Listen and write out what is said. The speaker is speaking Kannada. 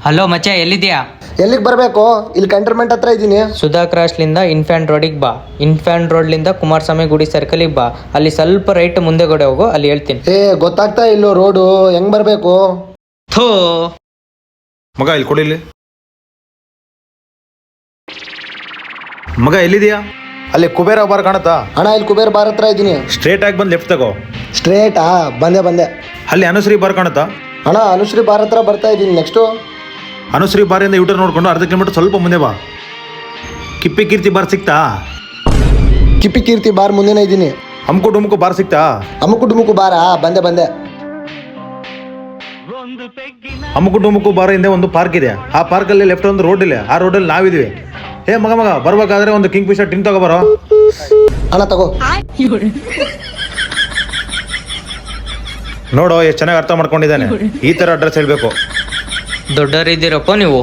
ಹಲೋ ಮಚ್ಚ, ಎಲ್ಲಿದ್ಯಾ? ಎಲ್ಲಿಗೆ ಬರಬೇಕು? ಇಲ್ಲಿ ಕಂಟೋನ್ಮೆಂಟ್ ಹತ್ರ ಇದ್ದೀನಿ. ಸುಧಾ ಕ್ರಾಸ್ಲಿಂದ ಇನ್ಫ್ಯಾಂಟ್ ರೋಡಿಗೆ ಬಾ. ಇನ್ಫ್ಯಾಂಟ್ ರೋಡ್ಲಿಂದ ಕುಮಾರಸ್ವಾಮಿ ಗುಡಿ ಸರ್ಕಲಿಗೆ ಬಾ. ಅಲ್ಲಿ ಸ್ವಲ್ಪ ರೈಟ್ ಮುಂದೆ ಗಡೆ ಹೋಗು, ಅಲ್ಲಿ ಹೇಳ್ತೀನಿ. ಗೊತ್ತಾಗ್ತಾ ಇಲ್ಲೋ ರೋಡು, ಹೆಂಗ್ ಬರಬೇಕು? ಥೋ ಮಗ ಇಲ್ಲಿ ಕೊಡಿ. ಇಲ್ಲಿ ಮಗ ಎಲ್ಲಿದೆಯಾ? ಅಲ್ಲಿ ಕುಬೇರ ಬಾರ್ ಕಾಣುತ್ತಾ? ಅಣ್ಣ ಇಲ್ಲಿ ಕುಬೇರ್ ಬಾರ್ ಹತ್ರ ಇದ್ದೀನಿ. ಸ್ಟ್ರೇಟ್ ಆಗಿ ಬಂದು ಲೆಫ್ಟ್ ತಗೋ. ಸ್ಟ್ರೇಟಾ? ಬಂದೆ. ಅಲ್ಲಿ ಅನುಶ್ರೀ ಬಾರ್ ಕಾಣುತ್ತಾ? ಅಣ್ಣ ಅನುಶ್ರೀ ಬಾರ್ ಹತ್ರ ಬರ್ತಾ ಇದ್ದೀನಿ. ನೆಕ್ಸ್ಟು ಅನುಶ್ರೀ ಬಾರಿಂದ ಯೂಟರ್ ನೋಡ್ಕೊಂಡು ಅರ್ಧ ಕಿಲೋಮೀಟರ್ ಸ್ವಲ್ಪ ಮುಂದೆ ಬಾ. ಕಿಪ್ಪಿ ಕೀರ್ತಿ ಬಾರ್ ಸಿಕ್ತಾ? ಕಿಪ್ಪಿ ಕೀರ್ತಿ ಬಾರ್ ಮುಂದೆನೇ ಇದ್ದೀನಿ. ಅಮ್ಕು ಡುಮ್ಕು ಬಾರ್ ಸಿಕ್ತಾ? ಅಮುಕು ಡುಮುಕು ಬಾರಾ? ಬಂದೆ. ಅಮ್ಕು ಡುಮ್ಕು ಬಾರ್ ಹಿಂದೆ ಒಂದು ಪಾರ್ಕ್ ಇದೆ. ಆ ಪಾರ್ಕಲ್ಲಿ ಲೆಫ್ಟ್ ಒಂದು ರೋಡ್ ಇದೆ. ಆ ರೋಡಲ್ಲಿ ನಾವಿದ್ದೀವಿ. ಮಗ ಬರ್ಬೇಕಾದ್ರೆ ಒಂದು ಕಿಂಗ್ ಫಿಶರ್ ಟಿನ್ ತಗೋಬಾರೋ. ಅಣ್ಣ ತಗೋ. ನೋಡು ಎಷ್ಟು ಚೆನ್ನಾಗಿ ಅರ್ಥ ಮಾಡ್ಕೊಂಡಿದ್ದಾನೆ. ಈ ತರ ಅಡ್ರೆಸ್ ಹೇಳ್ಬೇಕು. ದೊಡ್ಡವರಿದ್ದೀರಪ್ಪ ನೀವು.